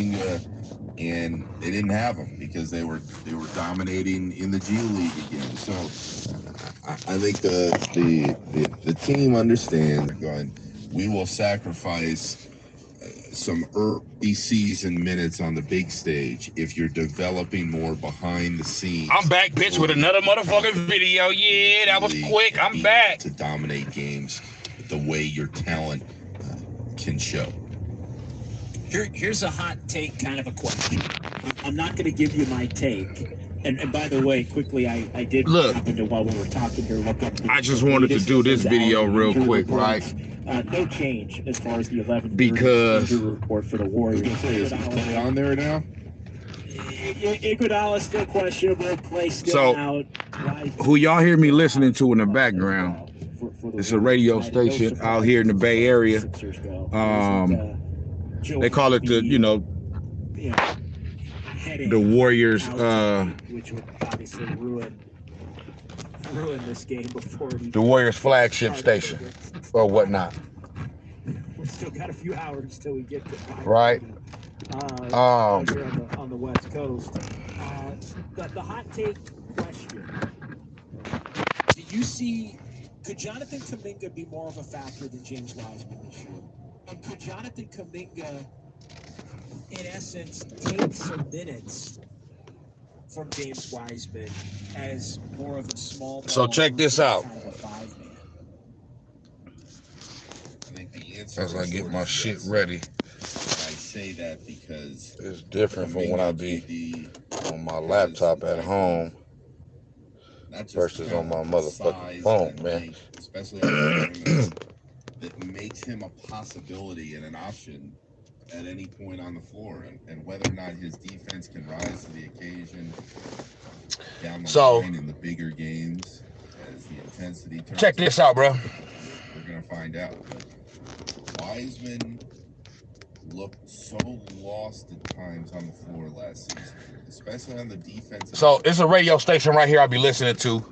Kuminga, and they didn't have him because they were dominating in the G League again. So I think the team understands. Going, we will sacrifice some early season minutes on the big stage if you're developing more behind the scenes. I'm back, bitch, with another motherfucking video. Yeah, that was quick. I'm back. To dominate games the way your talent can show. Here's a hot take, kind of a question. I'm not going to give you my take. And by the way, quickly, I did happen to, while we were talking here, look up. I just wanted to do this video real quick, right? No change as far as the 11th because report for the Warriors. Is he on there now? Iguodala still questionable, play still out. Who y'all hear me listening to in the background? It's a radio station out here in the Bay Area. They call it the, the Warriors. Which would obviously ruin this game before the Warriors flagship station or whatnot. We still got a few hours till we get to right. On the West Coast. The hot take question: do you see? Could Jonathan Kuminga be more of a factor than James Wiseman this year? And could Jonathan Kuminga, in essence, take some minutes from James Wiseman as more of a small? So check this out. I think the answer as I get my shit ready. I say that because it's different from when I be on my laptop at home versus on my motherfucking phone, man. Especially that makes him a possibility and an option at any point on the floor, and whether or not his defense can rise to the occasion down the line in the bigger games as the intensity turns. Check this out, bro. We're gonna find out. But Wiseman looked so lost at times on the floor last season, especially on the defense. So it's a radio station right here I'll be listening to.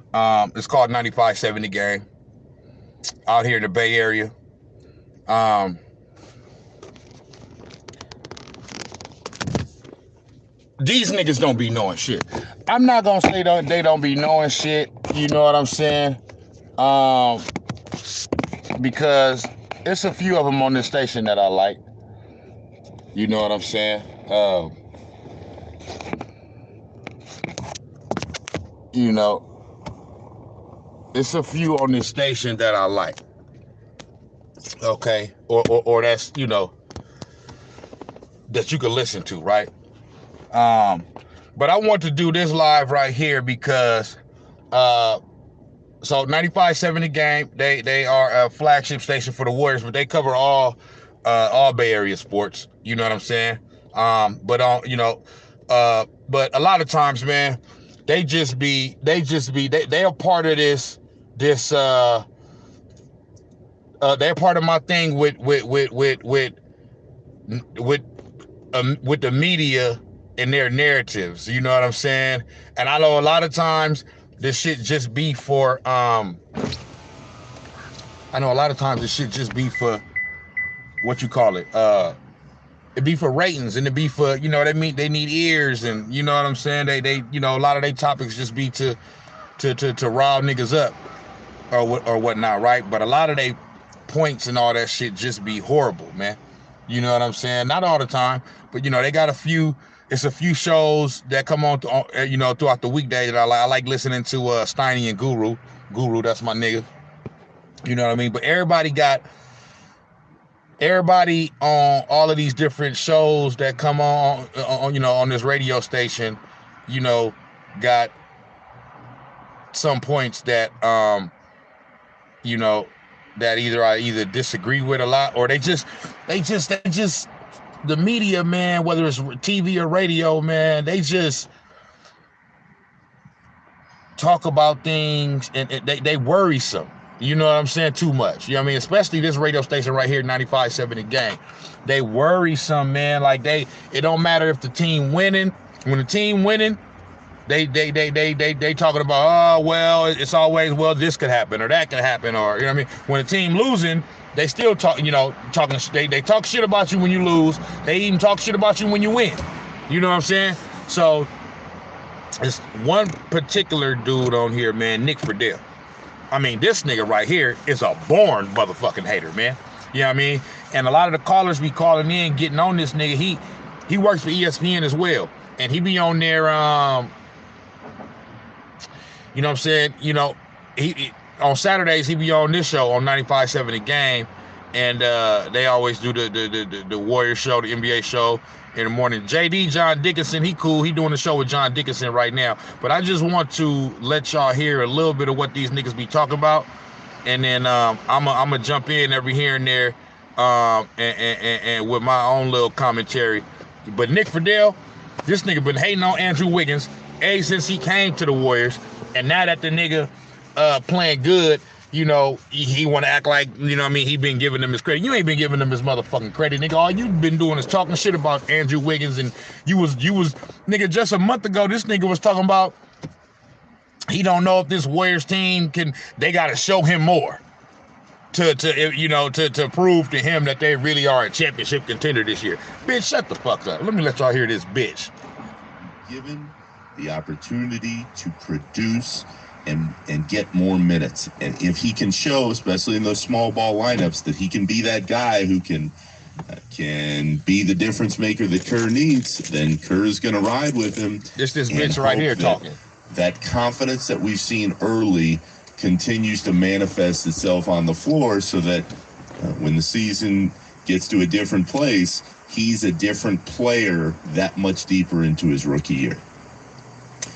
It's called 95.7 The Game. Out here in the Bay Area. These niggas don't be knowing shit. I'm not gonna say they don't be knowing shit, you know what I'm saying? Because it's a few of them on this station that I like. You know what I'm saying? It's a few on this station that I like. Okay, or that's that you can listen to, right? But I want to do this live right here because so 95.7 The Game, they are a flagship station for the Warriors, but they cover all Bay Area sports. You know what I'm saying? But a lot of times, man, they are part of this they're part of my thing with the media and their narratives. You know what I'm saying? And I know a lot of times this shit just be for what you call it, it be for ratings, and it be for, they need ears, and you know what I'm saying, they a lot of their topics just be to rile niggas up or whatnot, right? But a lot of they points and all that shit just be horrible, man. You know what I'm saying? Not all the time, but they got a few shows that come on throughout the weekday that I like listening to Steiny and Guru, that's my nigga. You know what I mean? But everybody on all of these different shows that come on this radio station, got some points that that I either disagree with a lot, or they just the media, man, whether it's TV or radio, man, they just talk about things and they worrisome. You know what I'm saying? Too much. You know what I mean? Especially this radio station right here, 95.7 The Game. They worrisome, man. Like it don't matter if the team winning. When the team winning, they talking about, oh well, it's always, well, this could happen or that could happen, or you know what I mean. When the team losing, they still talk, you know, they talk shit about you when you lose. They even talk shit about you when you win. You know what I'm saying? So it's one particular dude on here, man, Nick Fridell. I mean, this nigga right here is a born motherfucking hater, man. You know what I mean? And a lot of the callers be calling in, getting on this nigga. He works for ESPN as well. And he be on there, you know what I'm saying? You know, he on Saturdays, he be on this show on 95.7 The Game. And they always do the Warriors show, the NBA show in the morning. JD, John Dickinson, he cool. He doing the show with John Dickinson right now. But I just want to let y'all hear a little bit of what these niggas be talking about. And then I'm gonna jump in every here and there and with my own little commentary. But Nick Fridell, this nigga been hating on Andrew Wiggins since he came to the Warriors. And now that the nigga playing good, you know, he want to act like, you know what I mean, he been giving him his credit. You ain't been giving him his motherfucking credit, nigga. All you been doing is talking shit about Andrew Wiggins. And you was nigga, just a month ago, this nigga was talking about he don't know if this Warriors team they got to show him more to prove to him that they really are a championship contender this year. Bitch, shut the fuck up. Let me let y'all hear this, bitch. Given the opportunity to produce and get more minutes, and if he can show, especially in those small ball lineups, that he can be that guy who can be the difference maker that Kerr needs, then Kerr is going to ride with him. This bitch right here talking. That confidence that we've seen early continues to manifest itself on the floor, so that when the season gets to a different place, he's a different player that much deeper into his rookie year.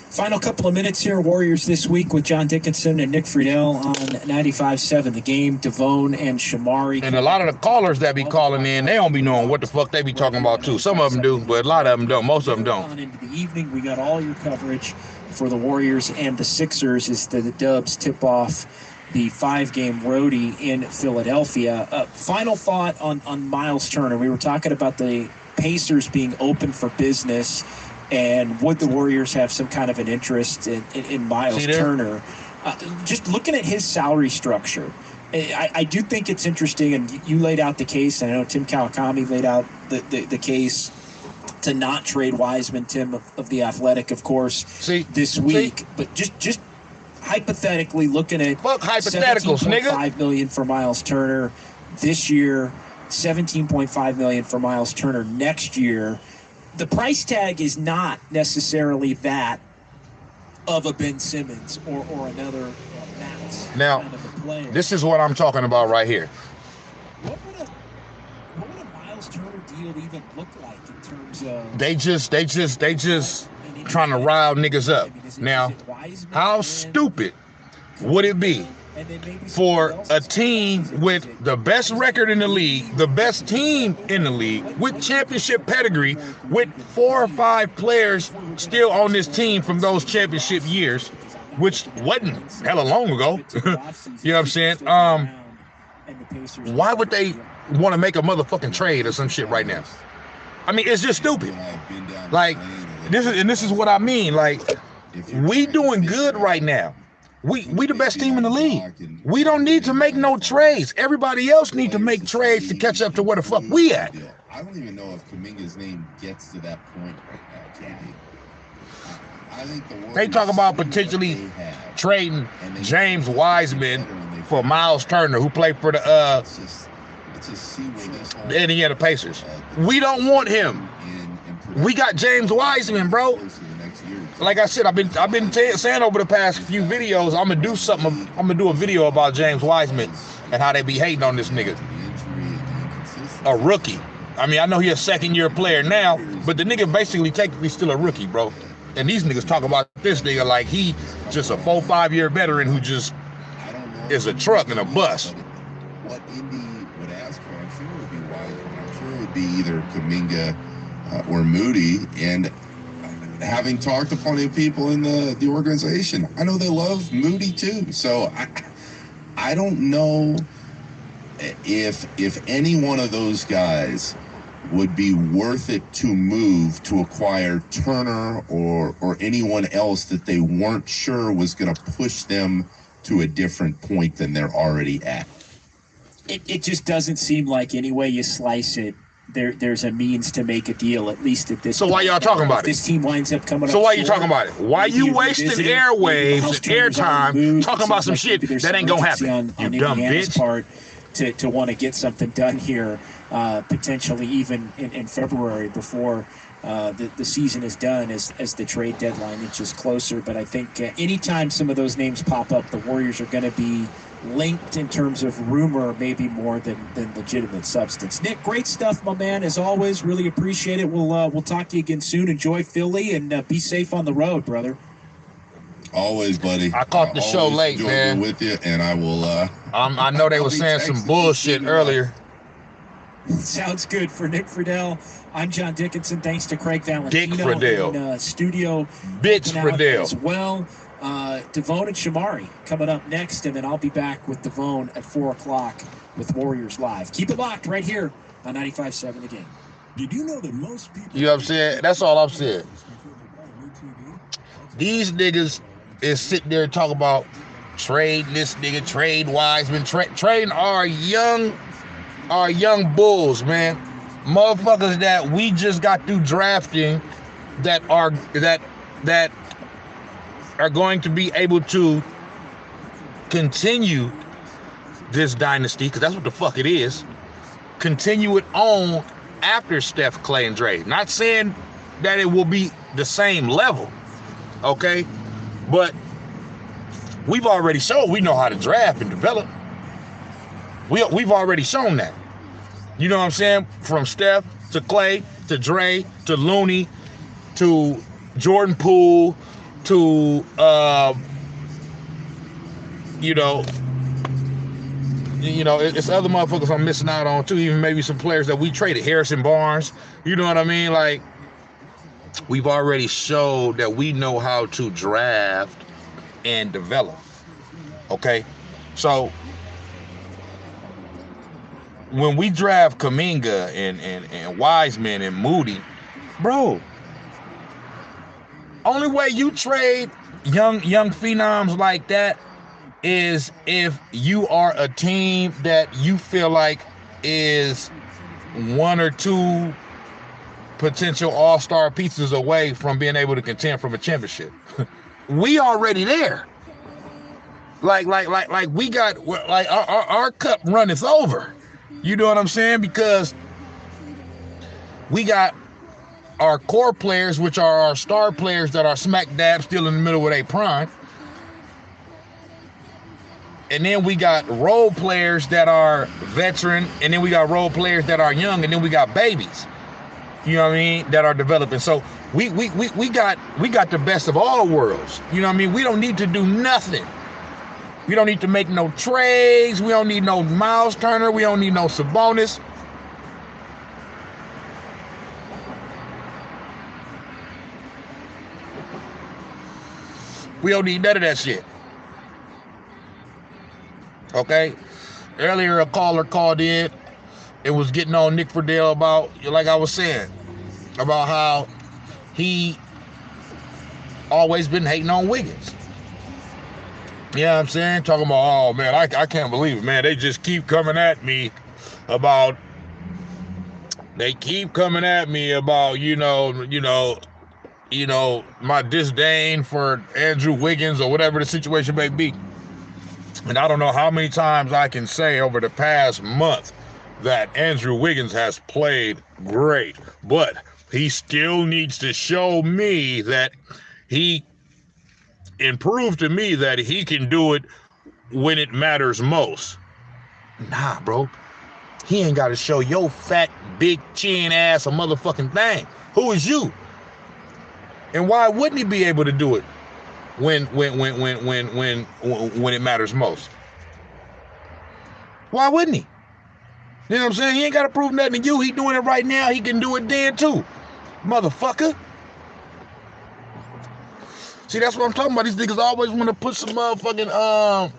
Final couple of minutes here. Warriors this week with John Dickinson and Nick Fridell on 95.7 The Game. Devone and Shamari. And a lot of the callers that be calling in, they don't be knowing what the fuck they be talking about too. Some of them do, but a lot of them don't. Most of them don't. On into the evening, we got all your coverage for the Warriors and the Sixers as the Dubs tip off the 5-game roadie in Philadelphia. Final thought on Miles Turner. We were talking about the Pacers being open for business, and would the Warriors have some kind of an interest in Miles Turner? Just looking at his salary structure, I do think it's interesting, and you laid out the case, and I know Tim Kawakami laid out the case to not trade Wiseman, Tim of The Athletic, of course, this week. But just hypothetically looking at hypotheticals, nigga. $17.5 million for Miles Turner this year, $17.5 million for Miles Turner next year. The price tag is not necessarily that of a Ben Simmons or another Max. Now, kind of a player. This is what I'm talking about right here. What would a Miles Turner deal even look like in terms of? They just trying to rile niggas up. Now, how stupid would it be for a team with the best record in the league, the best team in the league, with championship pedigree, with 4 or 5 players still on this team from those championship years, which wasn't hella long ago. You know what I'm saying? Why would they want to make a motherfucking trade or some shit right now? I mean, it's just stupid. Like, this is what I mean. Like, we doing good right now. We the best team in the league. We don't need to make no trades. Everybody else need to make trades to catch up to where the fuck we at. I don't even know if Kuminga's name gets to that point right now, JD. I think they talk about potentially trading James Wiseman for Miles Turner, who played for the Indiana Pacers. We don't want him. We got James Wiseman, bro. Like I said, I've been saying over the past few videos, I'm gonna do something. I'm gonna do a video about James Wiseman and how they be hating on this nigga. A rookie. I mean, I know he's a second-year player now, but the nigga basically technically still a rookie, bro. And these niggas talk about this nigga like he just a 4-5-year veteran who just is a truck and a bus. What Indy would ask for, I'm sure, would be Wiseman. I'm sure it would be either Kuminga or Moody. And having talked to plenty of people in the organization, I know they love Moody too. So I don't know if any one of those guys would be worth it to move to acquire Turner or anyone else that they weren't sure was going to push them to a different point than they're already at. It just doesn't seem like any way you slice it, there's a means to make a deal, at least at this So why y'all talking about it? This team winds up coming up. So why you talking about it? Why you wasting airwaves and airtime talking about some shit that ain't gonna happen? You dumb bitch. Part to want to get something done here, potentially even in February before the season is done, as the trade deadline inches closer. But I think anytime some of those names pop up, the Warriors are going to be linked in terms of rumor, maybe more than legitimate substance. Nick, great stuff, my man. As always, really appreciate it. We'll talk to you again soon. Enjoy Philly and be safe on the road, brother. Always, buddy. I caught the show late, man. With you, and I will. I know they were saying some bullshit earlier. Sounds good. For Nick Fridell, I'm John Dickinson. Thanks to Craig Valentino. Dick Fridell. In, studio. Bitch Fridell. As well. Devone and Shamari coming up next, and then I'll be back with Devone at 4 o'clock with Warriors Live. Keep it locked right here on 95.7 The Game. Did you know that most people... You know what I'm saying? That's all I'm saying. These niggas is sitting there talking about trade this nigga, trade Wiseman, trading our young bulls, man. Motherfuckers that we just got through drafting that are going to be able to continue this dynasty, because that's what the fuck it is. Continue it on after Steph, Clay, and Dre. Not saying that it will be the same level, okay? But we've already shown we know how to draft and develop. We've already shown that. You know what I'm saying? From Steph to Clay to Dre to Looney to Jordan Poole to it's other motherfuckers I'm missing out on too, even maybe some players that we traded, Harrison Barnes, you know what I mean? Like, we've already showed that we know how to draft and develop, okay? So when we draft Kuminga and Wiseman and Moody, bro, only way you trade young phenoms like that is if you are a team that you feel like is 1 or 2 potential all-star pieces away from being able to contend from a championship. We already there. Like we got, like, our cup runneth over. You know what I'm saying? Because we got our core players, which are our star players that are smack dab still in the middle of their prime. And then we got role players that are veteran, and then we got role players that are young, and then we got babies. You know what I mean? That are developing. So we got the best of all worlds. You know what I mean? We don't need to do nothing. We don't need to make no trades. We don't need no Miles Turner. We don't need no Sabonis. We don't need none of that shit. Okay? Earlier, a caller called in. It was getting on Nick Fridell about, like I was saying, about how he always been hating on Wiggins. You know what I'm saying? Talking about, oh, man, I can't believe it, man. They just keep coming at me about, my disdain for Andrew Wiggins or whatever the situation may be. And I don't know how many times I can say over the past month that Andrew Wiggins has played great, but he still needs to show me that and prove to me that he can do it when it matters most. Nah, bro. He ain't got to show your fat, big chin ass a motherfucking thing. Who is you? And why wouldn't he be able to do it when it matters most? Why wouldn't he? You know what I'm saying? He ain't got to prove nothing to you. He doing it right now. He can do it then too, motherfucker. See, that's what I'm talking about. These niggas always want to put some motherfucking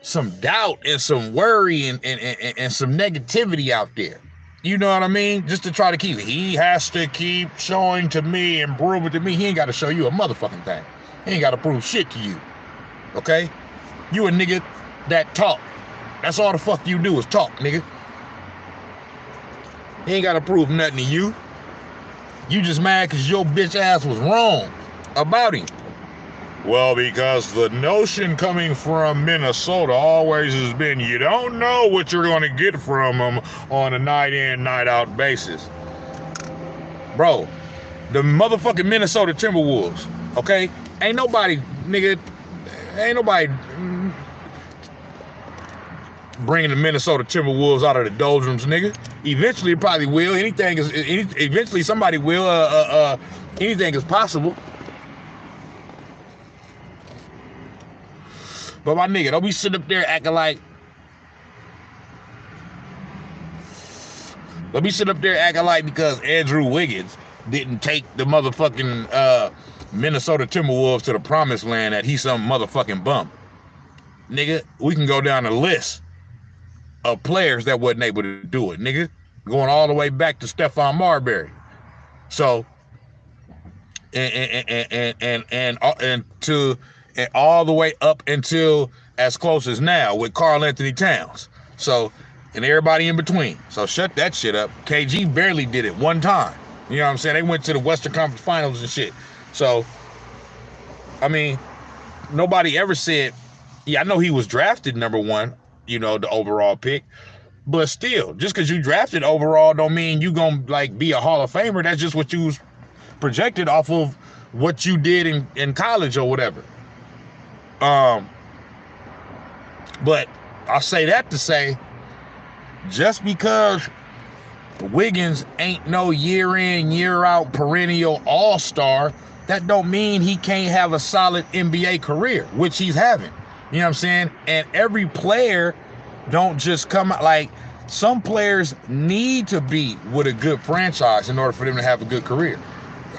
some doubt and some worry and some negativity out there. You know what I mean? Just to try to keep it. He has to keep showing to me and proving to me. He ain't got to show you a motherfucking thing. He ain't got to prove shit to you. Okay? You a nigga that talk. That's all the fuck you do is talk, nigga. He ain't gotta prove nothing to you. You just mad because your bitch ass was wrong about him. Well, because the notion coming from Minnesota always has been you don't know what you're going to get from them on a night in, night out basis. Bro, the motherfucking Minnesota Timberwolves, okay? Ain't nobody, nigga, ain't nobody bringing the Minnesota Timberwolves out of the doldrums, nigga. Eventually, it probably will. Eventually somebody will. Anything is possible. But my nigga, don't be sitting up there acting like. Don't be sitting up there acting like because Andrew Wiggins didn't take the motherfucking Minnesota Timberwolves to the promised land that he's some motherfucking bum. Nigga, we can go down a list of players that wasn't able to do it, nigga. Going all the way back to Stephon Marbury. So, and all the way up until as close as now with Karl Anthony Towns. So, and everybody in between. So shut that shit up. KG barely did it one time. You know what I'm saying? They went to the Western Conference Finals and shit. So, I mean, nobody ever said, yeah, I know he was drafted #1, you know, the overall pick. But still, just because you drafted overall don't mean you gonna like be a Hall of Famer. That's just what you was projected off of what you did in college or whatever. But I'll say that to say, just because Wiggins ain't no year in, year out perennial all-star, that don't mean he can't have a solid NBA career, which he's having. You know what I'm saying? And every player don't just come out, like some players need to be with a good franchise in order for them to have a good career.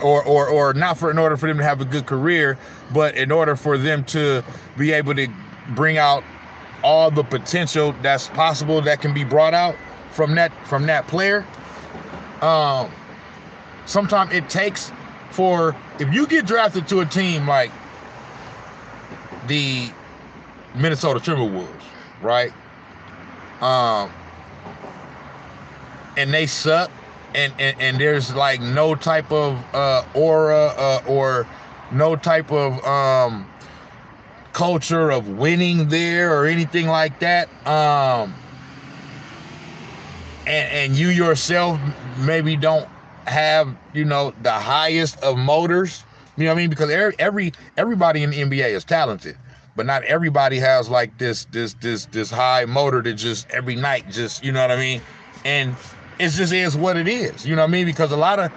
Or not for in order for them to have a good career, but in order for them to be able to bring out all the potential that's possible that can be brought out from that player. Sometimes it takes for, if you get drafted to a team like the Minnesota Timberwolves, right? And they suck, and there's like no type of aura or no type of culture of winning there or anything like that. And you yourself maybe don't have, you know, the highest of motors. You know what I mean? Because everybody in the NBA is talented, but not everybody has like this high motor that just every night just, you know what I mean? And it just is what it is. You know what I mean? Because a lot of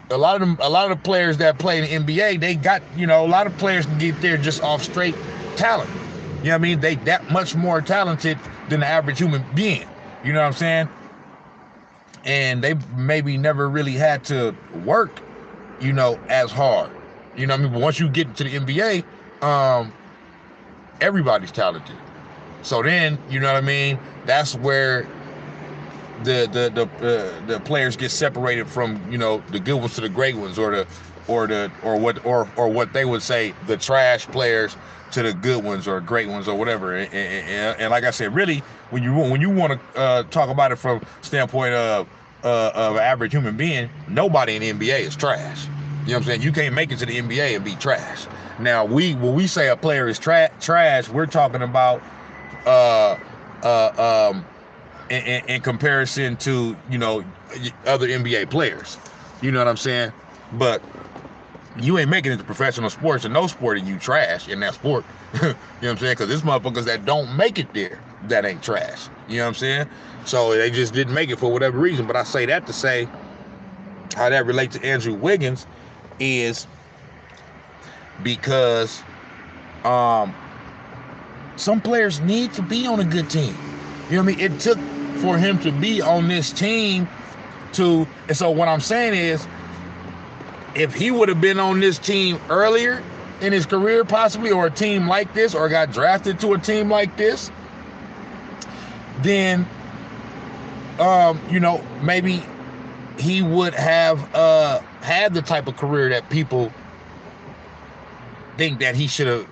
the players that play in the NBA, they got, you know, a lot of players can get there just off straight talent. You know what I mean? They that much more talented than the average human being. You know what I'm saying? And they maybe never really had to work, you know, as hard. You know what I mean? But once you get to the NBA, everybody's talented. So then, you know what I mean? That's where the players get separated from, you know, the good ones to the great ones, or what they would say, the trash players to the good ones or great ones or whatever. And like I said, really, when you want to talk about it from standpoint of average human being, nobody in the NBA is trash. You know what I'm saying? You can't make it to the NBA and be trash. Now, when we say a player is trash, we're talking about in comparison to, you know, other NBA players. You know what I'm saying? But you ain't making it to professional sports, and no sport, and you trash in that sport. You know what I'm saying? Because there's motherfuckers that don't make it there that ain't trash. You know what I'm saying? So they just didn't make it for whatever reason. But I say that to say how that relates to Andrew Wiggins is because some players need to be on a good team. You know what I mean? It took for him to be on this team and so what I'm saying is, if he would have been on this team earlier in his career, possibly, or a team like this, or got drafted to a team like this, then, you know, maybe he would have had the type of career that people think he should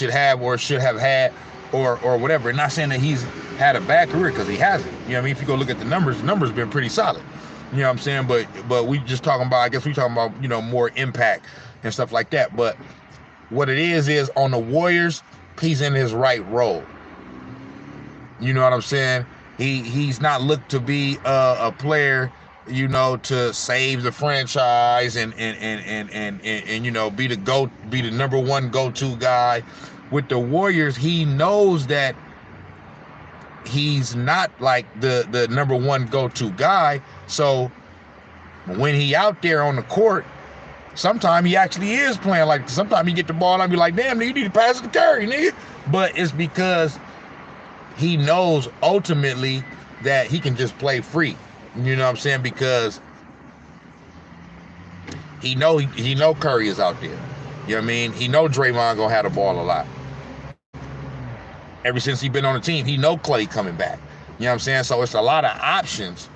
have or should have had or whatever. And not saying that he's had a bad career, because he hasn't. You know what I mean? If you go look at the numbers been pretty solid. You know what I'm saying? But we just talking about, I guess we talking about, you know, more impact and stuff like that. But what it is on the Warriors, he's in his right role. You know what I'm saying? He's not looked to be a player, you know, to save the franchise and you know, be the number one go-to guy. With the Warriors, he knows that he's not like the number one go-to guy. So when he out there on the court, sometimes he actually is playing like, sometimes he get the ball and I be like, damn, nigga, you need to pass it to Curry, nigga. But it's because he knows ultimately that he can just play free. You know what I'm saying? Because he know Curry is out there. You know what I mean? He know Draymond gonna have the ball a lot. Ever since he been on the team, he know Clay coming back. You know what I'm saying? So it's a lot of options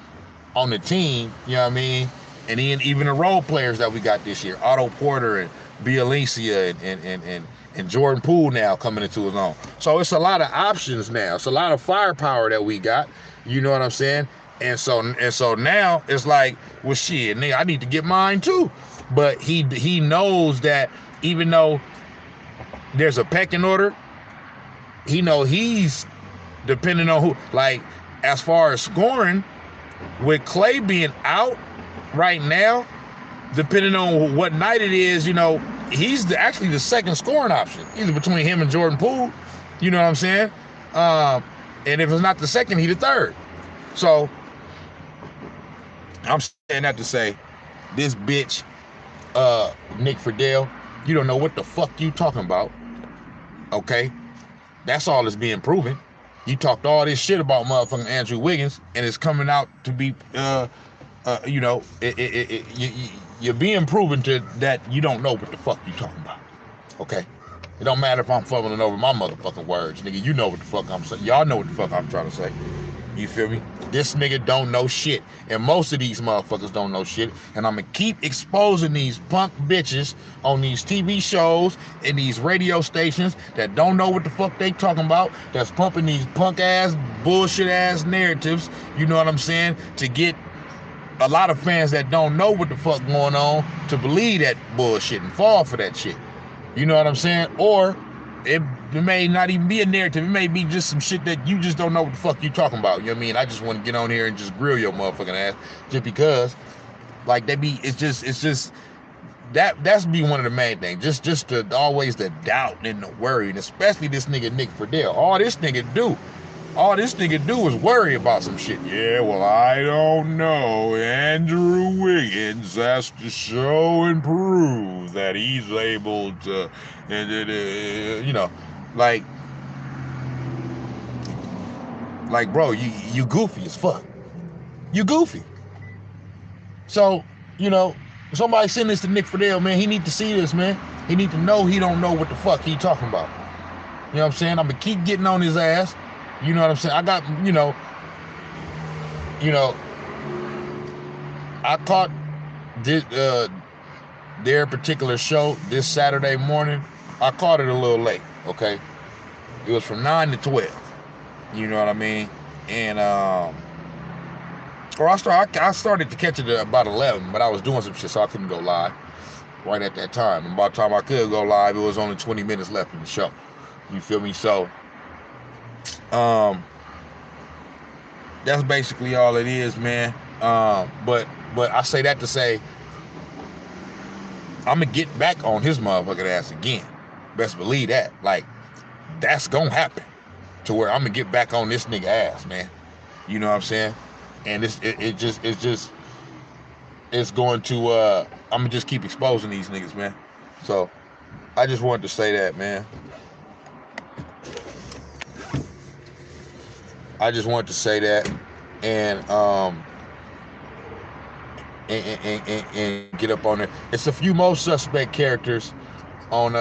on the team, you know what I mean? And even the role players that we got this year, Otto Porter and Bielitsa and Jordan Poole now coming into his own. So it's a lot of options now. It's a lot of firepower that we got. You know what I'm saying? And so now it's like, well, shit, nigga, I need to get mine too. But he knows that even though there's a pecking order, he know he's depending on who, like, as far as scoring, with Clay being out right now, depending on what night it is, you know, he's actually the second scoring option, either between him and Jordan Poole. You know what I'm saying? And if it's not the second, he the third. So I'm saying that to say, this bitch, Nick Fridell, you don't know what the fuck you talking about. Okay? That's all that's being proven. You talked all this shit about motherfucking Andrew Wiggins, and it's coming out to be, you know, you're being proven to that you don't know what the fuck you talking about. Okay? It don't matter if I'm fumbling over my motherfucking words, nigga. You know what the fuck I'm saying. Y'all know what the fuck I'm trying to say. You feel me? This nigga don't know shit. And most of these motherfuckers don't know shit. And I'm gonna keep exposing these punk bitches on these TV shows and these radio stations that don't know what the fuck they talking about, that's pumping these punk ass, bullshit ass narratives, you know what I'm saying, to get a lot of fans that don't know what the fuck going on to believe that bullshit and fall for that shit. You know what I'm saying? Or it may not even be a narrative. It may be just some shit that you just don't know what the fuck you talking about. You know what I mean? I just want to get on here and just grill your motherfucking ass just because, like, it's just that's be one of the main things. Just always the doubt and the worry, and especially this nigga Nick Fridell. All this nigga do is worry about some shit. Yeah, well, I don't know. Andrew Wiggins has to show and prove that he's able to, you know, like, bro, you goofy as fuck. You goofy. So, you know, somebody send this to Nick Fridell, man. He need to see this, man. He need to know he don't know what the fuck he talking about. You know what I'm saying? I'm gonna keep getting on his ass. You know what I'm saying? I got, you know, I caught this, their particular show this Saturday morning. I caught it a little late, okay? It was from 9 to 12. You know what I mean? And, or I started to catch it at about 11, but I was doing some shit, so I couldn't go live right at that time. And by the time I could go live, it was only 20 minutes left in the show. You feel me? So, that's basically all it is, man. But I say that to say, I'm gonna get back on his motherfucking ass again. Best believe that. Like, that's gonna happen to where I'm gonna get back on this nigga ass, man. You know what I'm saying? And it's going to, I'm gonna just keep exposing these niggas, man. So I just wanted to say that, man. I just wanted to say that, and get up on there. It's a few more suspect characters on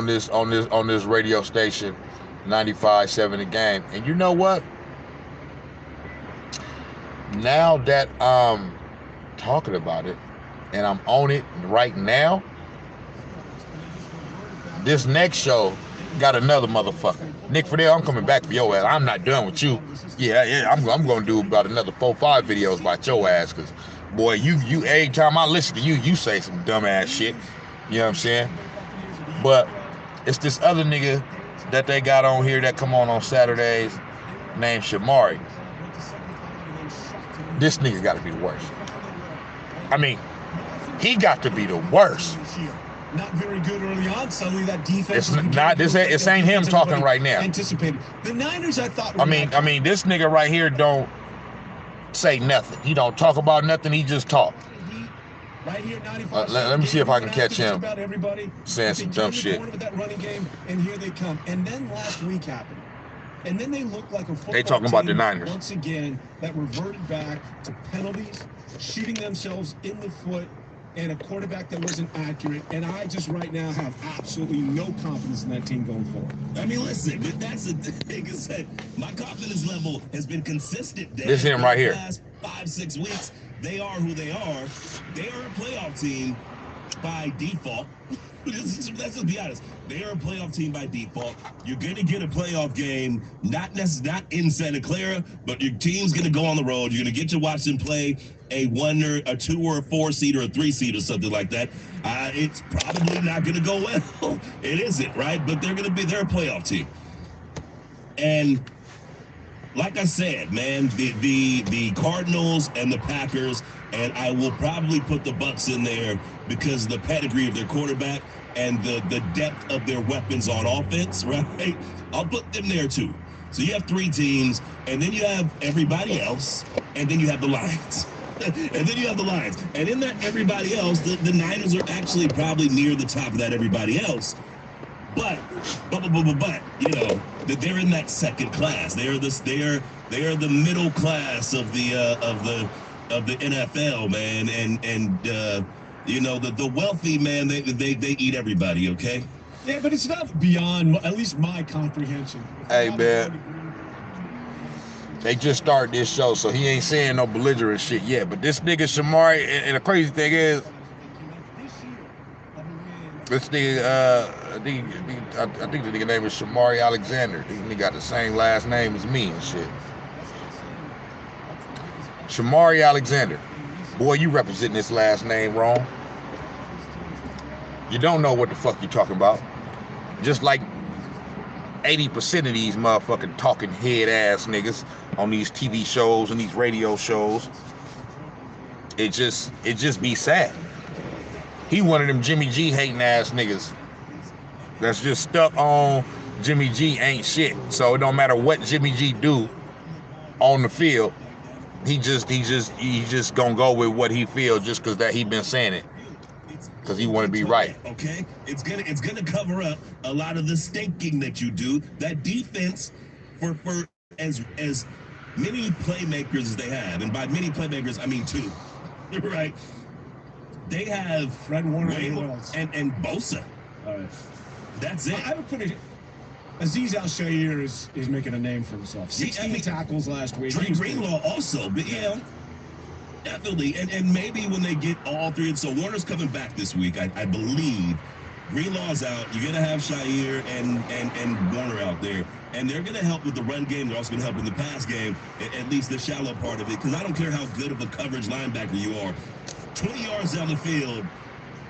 this radio station, 95.7 The Game. And you know what? Now that I'm talking about it and I'm on it right now, This next show got another motherfucker. Nick Fridell, I'm coming back for your ass. I'm not done with you. Yeah, I'm gonna do about another 4-5 videos about your ass, cause boy, you every time I listen to you, you say some dumb ass shit. You know what I'm saying? But it's this other nigga that they got on here that come on Saturdays named Shamari. This nigga got to be the worst. I mean, he got to be the worst. Not very good early on. Suddenly that defense. It's not. This ain't him talking right now. Anticipated. The Niners, I thought. I mean, this nigga right here don't say nothing. He don't talk about nothing. He just talk. Right here, let me see if I can catch him saying some dumb shit. That running game, and here they come. And then last week happened. And then they look like a football They talking about the Niners. Once again, that reverted back to penalties, shooting themselves in the foot, and a quarterback that wasn't accurate. And I just right now have absolutely no confidence in that team going forward. I mean, listen, but that's the thing is that my confidence level has been consistent. This is him right here. The last 5-6 weeks, they are who they are. They are a playoff team by default. Let's just be honest. They are a playoff team by default. You're going to get a playoff game, not in Santa Clara, but your team's going to go on the road. You're going to get to watch them play a 1 or a 2 or a 4 seed or a 3 seed or something like that. It's probably not going to go well. It isn't, right? But they're a playoff team. And like I said, man, the Cardinals and the Packers, and I will probably put the Bucks in there because of the pedigree of their quarterback and the depth of their weapons on offense, right? I'll put them there too. So you have 3 teams, and then you have everybody else, and then you have the Lions. And then you have the Lions. And in that everybody else, the Niners are actually probably near the top of that everybody else. But you know, they're in that second class. They are the middle class of the NFL, man. And you know, the wealthy, man, they eat everybody, okay? Yeah, but it's not beyond at least my comprehension. Hey, man. They just started this show, so he ain't saying no belligerent shit yet. But this nigga Shamari, and the crazy thing is, this nigga, I think the nigga name is Shamari Alexander. He got the same last name as me and shit. Shamari Alexander. Boy, you representing this last name wrong. You don't know what the fuck you talking about. Just like 80% of these motherfucking talking head ass niggas on these TV shows and these radio shows. It just be sad. He one of them Jimmy G hating ass niggas that's just stuck on Jimmy G ain't shit. So it don't matter what Jimmy G do on the field, he just gonna go with what he feels just cause that he been saying it. Cause he want to be right. Okay, it's gonna cover up a lot of the stinking that you do. That defense, for as many playmakers as they have, and by many playmakers I mean 2, right? They have Fred Warner and Bosa. That's it. I would put it. Aziz Al-Shaair is making a name for himself. 16 tackles last week. Trey Greenlaw also, but yeah. Definitely, and maybe when they get all 3, and so Warner's coming back this week, I believe. Greenlaw's out. You're gonna have Shaair and Warner out there, and they're gonna help with the run game. They're also gonna help in the pass game, at least the shallow part of it. Because I don't care how good of a coverage linebacker you are, 20 yards down the field,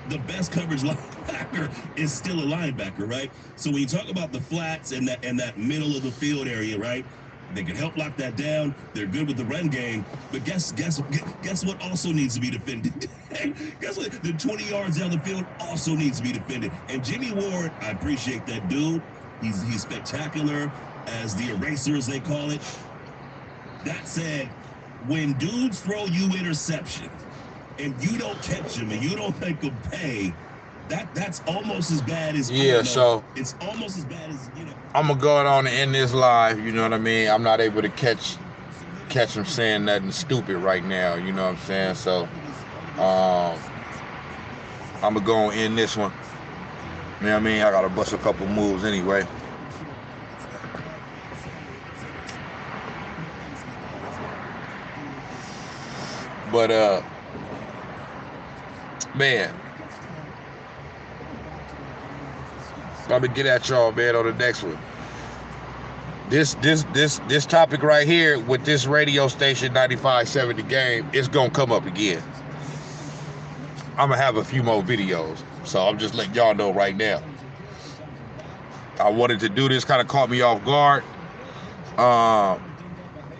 the best coverage linebacker is still a linebacker, right? So when you talk about the flats and that middle of the field area, right? They can help lock that down. They're good with the run game. But guess what also needs to be defended? Guess what? The 20 yards down the field also needs to be defended. And Jimmy Ward, I appreciate that dude. He's spectacular as the eraser, as they call it. That said, when dudes throw you interceptions and you don't catch them and you don't make them pay, that's almost as bad as so it's almost as bad as I'm gonna go on and end this live, you know what I mean? I'm not able to catch him saying nothing stupid right now, you know what I'm saying? So I'm gonna go and end this one. You know what I mean? I gotta bust a couple moves anyway. But man, I'm gonna get at y'all, man, on the next one. This topic right here with this radio station 95.7 The Game, it's gonna come up again. I'm gonna have a few more videos, so I'm just letting y'all know right now. I wanted to do this, kind of caught me off guard.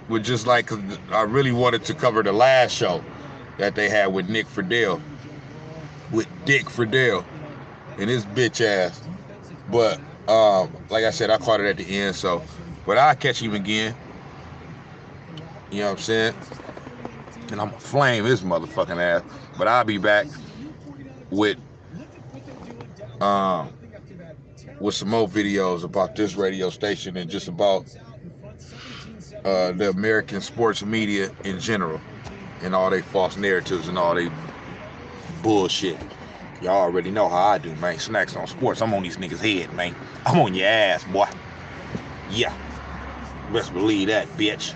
With just like, I really wanted to cover the last show that they had with Dick Fridell and his bitch ass. But like I said, I caught it at the end, so but I'll catch him again. You know what I'm saying? And I'm gonna flame his motherfucking ass. But I'll be back with some more videos about this radio station and just about the American sports media in general and all they false narratives and all they bullshit. Y'all already know how I do, man. Snax on Sports. I'm on these niggas' head, man. I'm on your ass, boy. Yeah. Best believe that, bitch.